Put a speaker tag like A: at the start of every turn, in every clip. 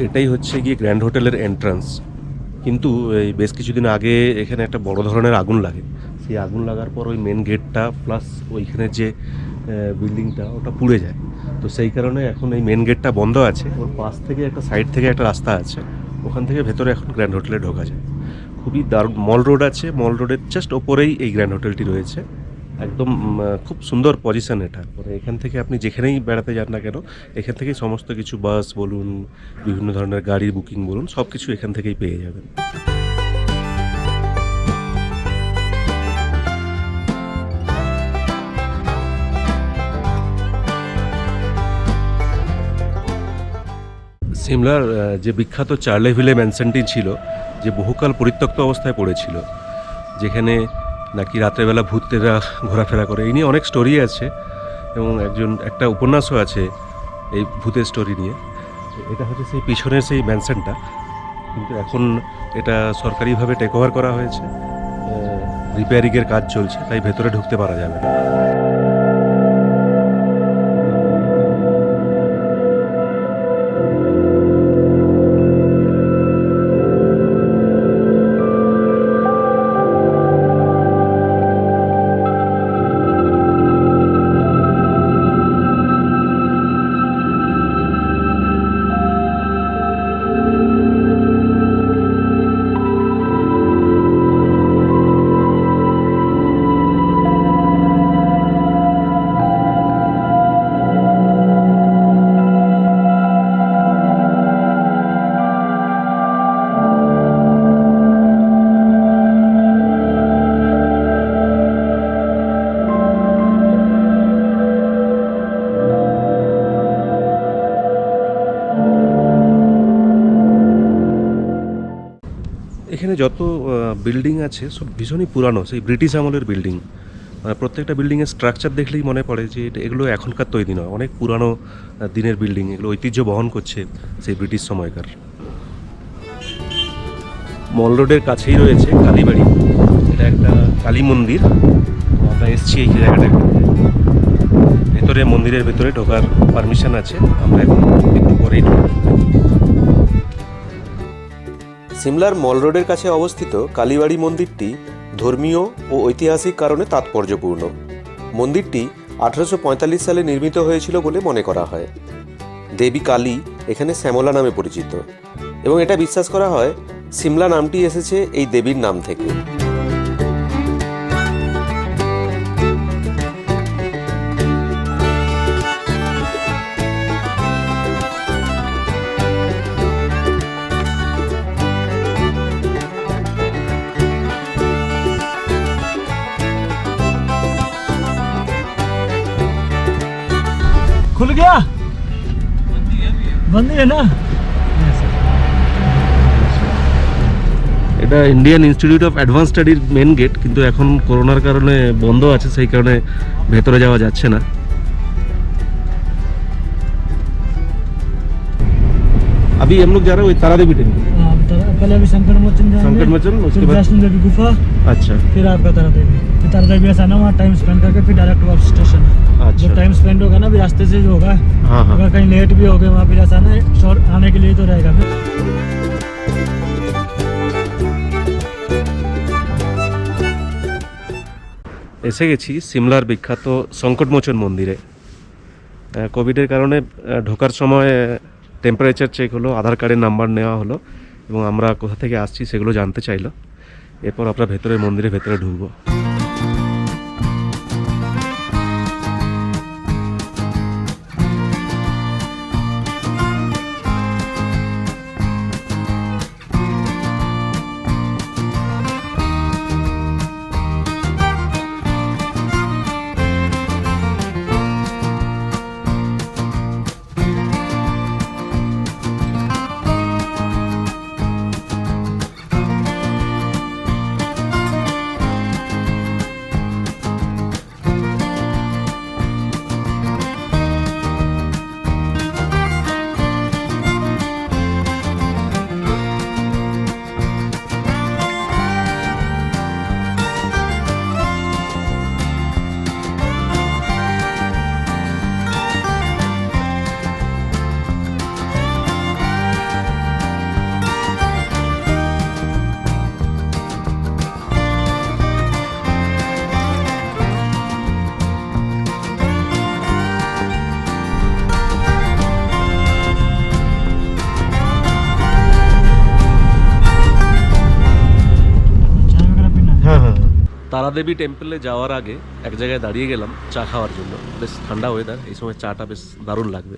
A: এটাই হচ্ছে গিয়ে গ্র্যান্ড হোটেলের এন্ট্রান্স। কিন্তু এই বেশ কিছুদিন আগে এখানে একটা বড় ধরনের আগুন লাগে। সেই আগুন লাগার পর ওই মেন গেটটা প্লাস ওইখানে যে বিল্ডিংটা ওটা পুড়ে যায়। তো সেই কারণে এখন এই মেন গেটটা বন্ধ আছে, ওর পাশ থেকে একটা সাইড থেকে একটা রাস্তা আছে, ওখান থেকে ভেতরে এখন গ্র্যান্ড হোটেলে ঢোকা যায়। খুবই দারুণ মল রোড আছে, মল রোডের জাস্ট ওপরেই এই গ্র্যান্ড হোটেলটি রয়েছে। একদম খুব সুন্দর পজিশন এটা। মানে এখান থেকে আপনি যেখানেই বেড়াতে যান না কেন, এখান থেকেই সমস্ত কিছু বাস বলুন, বিভিন্ন ধরনের গাড়ির বুকিং বলুন, সব কিছু এখান থেকেই পেয়ে যাবেন। সিমলার যে বিখ্যাত চার্লে ভিলে ম্যানশনটি ছিল, যে বহুকাল পরিত্যক্ত অবস্থায় পড়েছিল, যেখানে নাকি রাত্রেবেলা ভূতেরা ঘোরাফেরা করে, এই নিয়ে অনেক স্টোরি আছে এবং একটা উপন্যাসও আছে এই ভূতের স্টোরি নিয়ে। এটা হচ্ছে সেই পিছনের সেই ম্যানশনটা, কিন্তু এখন এটা সরকারিভাবে টেক ওভার করা হয়েছে, রিপেয়ারিংয়ের কাজ চলছে, তাই ভেতরে ঢুকতে পারা যাবে না। এখানে যত বিল্ডিং আছে সব ভীষণই পুরানো, সেই ব্রিটিশ আমলের বিল্ডিং। প্রত্যেকটা বিল্ডিংয়ের স্ট্রাকচার দেখলেই মনে পড়ে যে এগুলো এখনকার তৈরি নয়, অনেক পুরানো দিনের বিল্ডিং, এগুলো ঐতিহ্য বহন করছে সেই ব্রিটিশ সময়কার। মল রোডের কাছেই রয়েছে কালীবাড়ি, এটা একটা কালী মন্দির। আমরা এসেছি এই জায়গাটা, ভেতরে মন্দিরের ভেতরে ঢোকার পারমিশন আছে, আমরা এখন একটু পরেই ঢুকব।
B: সিমলার মল রোডের কাছে অবস্থিত কালীবাড়ি মন্দিরটি ধর্মীয় ও ঐতিহাসিক কারণে তাৎপর্যপূর্ণ। মন্দিরটি 1845 সালে নির্মিত হয়েছিল বলে মনে করা হয়। দেবী কালী এখানে শ্যামলা নামে পরিচিত এবং এটা বিশ্বাস করা হয় সিমলা নামটি এসেছে এই দেবীর নাম থেকে।
C: खुल गया बंद है ना।
A: এটা ইন্ডিয়ান ইনস্টিটিউট অফ অ্যাডভান্স স্টাডির মেন গেট, কিন্তু এখন করোনার কারণে বন্ধ আছে, সেই কারণে ভেতরে যাওয়া যাচ্ছে না। अभी हम लोग जा रहे हैं वही तारा देवी टेम्पल।
C: पहले अभी संकट मोचन जाएंगे,
A: संकट मोचन, उसके
C: फिर
A: बाद
C: वैष्णो देवी गुफा,
A: अच्छा
C: फिर आपका तारा देवी। फिर तारा देवी ऐसा ना, वहाँ टाइम स्पेंड करके फिर डायरेक्ट वापस स्टेशन।
A: अच्छा।
C: जो टाइम स्पेंड होगा ना, भी रास्ते से जो होगा,
A: हाँ हाँ।
C: अगर कहीं लेट भी हो गए वहाँ फिर ऐसा ना, शॉर्ट आने के लिए तो रहेगा फिर।
A: এসে গেছি সিমলার বিখ্যাত সংকটমোচন মন্দিরে। কোভিডের কারণে ঢোকার সময় টেম্পারেচার চেক হলো, আধার কার্ডের নাম্বার নেওয়া হলো এবং আমরা কোথা থেকে আসছি সেগুলো জানতে চাইলো। এরপর আমরা মন্দিরের ভেতরে ঢুকবো। তারাদেবী টেম্পলে যাওয়ার আগে এক জায়গায় দাঁড়িয়ে গেলাম চা খাওয়ার জন্য। বেশ ঠান্ডা ওয়েদার, এই সময় চাটা বেশ দারুণ লাগবে।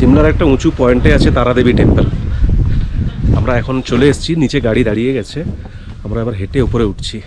A: সিমলার একটা উঁচু পয়েন্টে আছে তারাদেবী টেম্পল। আমরা এখন চলে এসেছি, নিচে গাড়ি দাঁড়িয়ে গেছে, আমরা এবার হেঁটে উপরে উঠছি।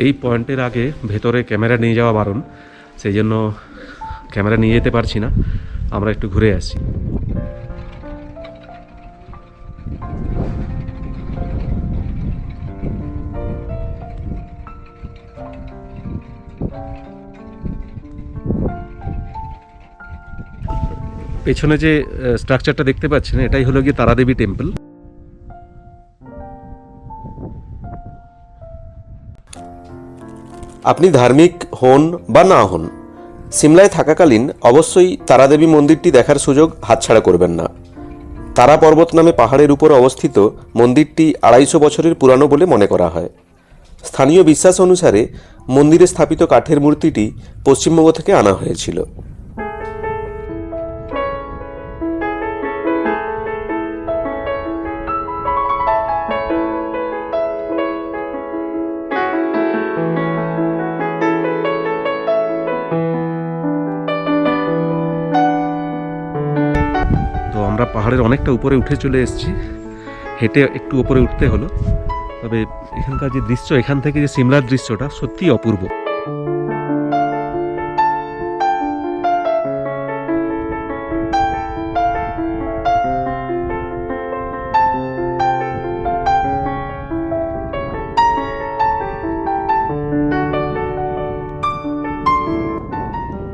A: এই পয়েন্টের আগে ভেতরে ক্যামেরা নিয়ে যাওয়া বারণ, সেই জন্য ক্যামেরা নিয়ে যেতে পারছি না। আমরা একটু ঘুরে আসি। পেছনে যে স্ট্রাকচারটা দেখতে পাচ্ছেন, এটাই হলো গিয়ে তারাদেবী টেম্পল।
B: আপনি ধার্মিক হন বা না হন, সিমলায় থাকাকালীন অবশ্যই তারাদেবী মন্দিরটি দেখার সুযোগ হাতছাড়া করবেন না। তারা পর্বত নামে পাহাড়ের উপর অবস্থিত মন্দিরটি 250 বছরের পুরানো বলে মনে করা হয়। স্থানীয় বিশ্বাস অনুসারে মন্দিরে স্থাপিত কাঠের মূর্তিটি পশ্চিমবঙ্গ থেকে আনা হয়েছিল।
A: আমরা পাহাড়ের অনেকটা উপরে উঠে চলে এসেছি, হেঁটে একটু উপরে উঠতে হলো। তবে এখানকার যে দৃশ্য, এখান থেকে যে সিমলার দৃশ্যটা সত্যিই অপূর্ব।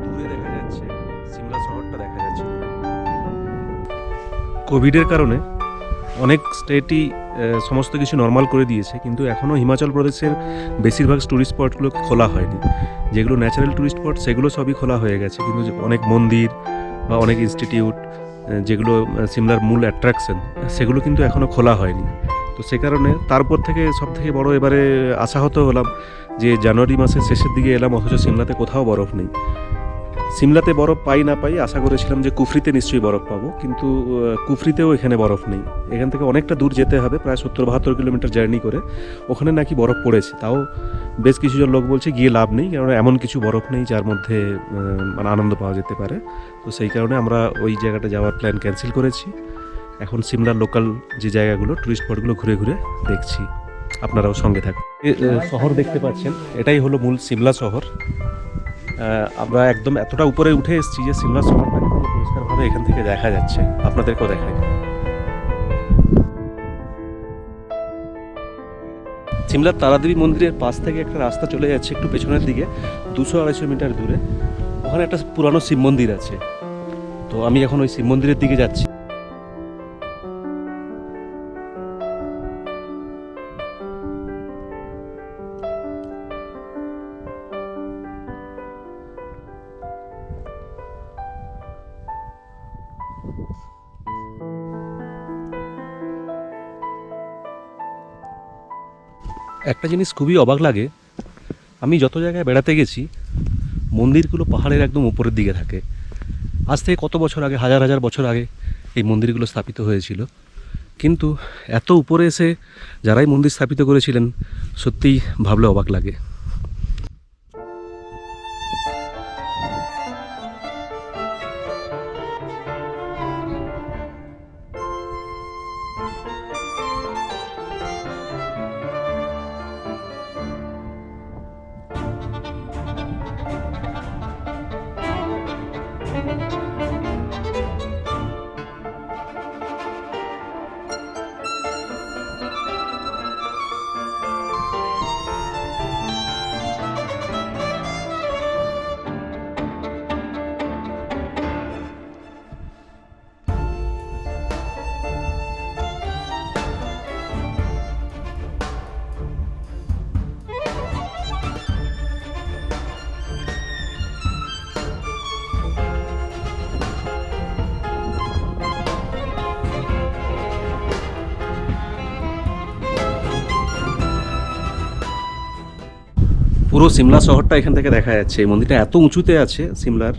A: দূরে দেখা যাচ্ছে সিমলা শহরটা, দেখা যাচ্ছে। কোভিডের কারণে অনেক স্টেটই সমস্ত কিছু নর্মাল করে দিয়েছে, কিন্তু এখনও হিমাচল প্রদেশের বেশিরভাগ টুরিস্ট স্পটগুলো খোলা হয়নি। যেগুলো ন্যাচারাল টুরিস্ট স্পট সেগুলো সবই খোলা হয়ে গেছে, কিন্তু অনেক মন্দির বা অনেক ইনস্টিটিউট যেগুলো সিমলার মূল অ্যাট্রাকশন, সেগুলো কিন্তু এখনও খোলা হয়নি। তো সে কারণে তারপর থেকে সব থেকে বড় এবারে আশাহত হলাম যে জানুয়ারি মাসের শেষের দিকে এলাম, অথচ সিমলাতে কোথাও বরফ নেই। সিমলাতে বরফ পাই না পাই আশা করেছিলাম যে কুফরিতে নিশ্চয়ই বরফ পাবো, কিন্তু কুফরিতেও এখানে বরফ নেই। এখান থেকে অনেকটা দূর যেতে হবে, প্রায় 70-72 কিলোমিটার জার্নি করে। ওখানে নাকি বরফ পড়েছে, তাও বেশ কিছুজন লোক বলছে গিয়ে লাভ নেই, কারণ এমন কিছু বরফ নেই যার মধ্যে মানে আনন্দ পাওয়া যেতে পারে। তো সেই কারণে আমরা ওই জায়গাটা যাওয়ার প্ল্যান ক্যান্সেল করেছি। এখন সিমলার লোকাল যে জায়গাগুলো, টুরিস্ট স্পটগুলো ঘুরে ঘুরে দেখছি, আপনারাও সঙ্গে থাকুন। শহর দেখতে পাচ্ছেন, এটাই হলো মূল সিমলা শহর। আমরা একদম এতটা উপরে উঠে এসেছি যে সিমলা শহরটা পরিষ্কারভাবে এখান থেকে দেখা যাচ্ছে, আপনাদেরকেও দেখাই। সিমলার তারাদেবী মন্দিরের পাশ থেকে একটা রাস্তা চলে যাচ্ছে একটু পেছনের দিকে, 200-250 মিটার দূরে। ওখানে একটা পুরানো শিব মন্দির আছে, তো আমি এখন ওই শিব মন্দিরের দিকে যাচ্ছি। একটা জিনিস খুবই অবাক লাগে, আমি যত জায়গায় বেড়াতে গেছি মন্দিরগুলো পাহাড়ের একদম উপরের দিকে থাকে। আজ থেকে কত বছর আগে, হাজার হাজার বছর আগে এই মন্দিরগুলো স্থাপিত হয়েছিল, কিন্তু এত উপরে এসে যারাই মন্দির স্থাপিত করেছিলেন সত্যিই ভাবলে অবাক লাগে। পুরো সিমলা শহরটা এখান থেকে দেখা যাচ্ছে। এই মন্দিরটা এত উঁচুতে আছে সিমলার,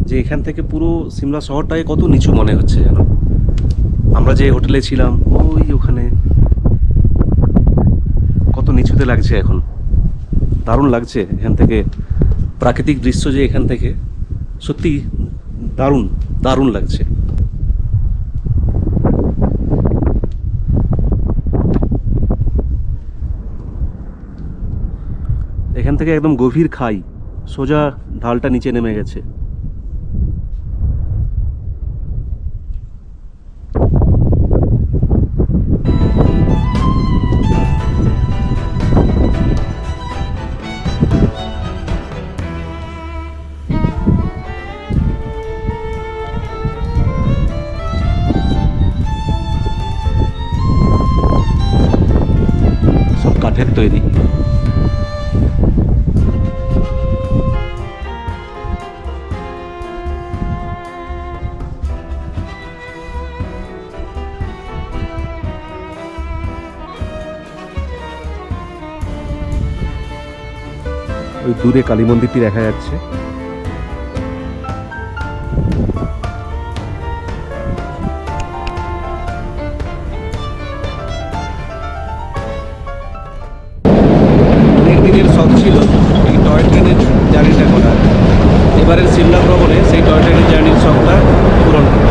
A: যে এখান থেকে পুরো সিমলা শহরটাকে কত নিচু মনে হচ্ছে যেন। আমরা যে হোটেলে ছিলাম ওই ওখানে কত নিচুতে লাগছে এখন, দারুণ লাগছে এখান থেকে প্রাকৃতিক দৃশ্য, যে এখান থেকে সত্যি দারুণ দারুণ লাগছে। এখান থেকে একদম গভীর খাই, সোজা ঢালটা নিচে নেমে গেছে। সব কাঠের তৈরি। ওই দূরে কালী মন্দিরটি দেখা যাচ্ছে। অনেক দিনের শখ ছিল এই টয় ট্রেনের জার্নিটা করার, এবারের সিমলা ভ্রমণে সেই টয় ট্রেনের জার্নির শখটা পূরণ করা।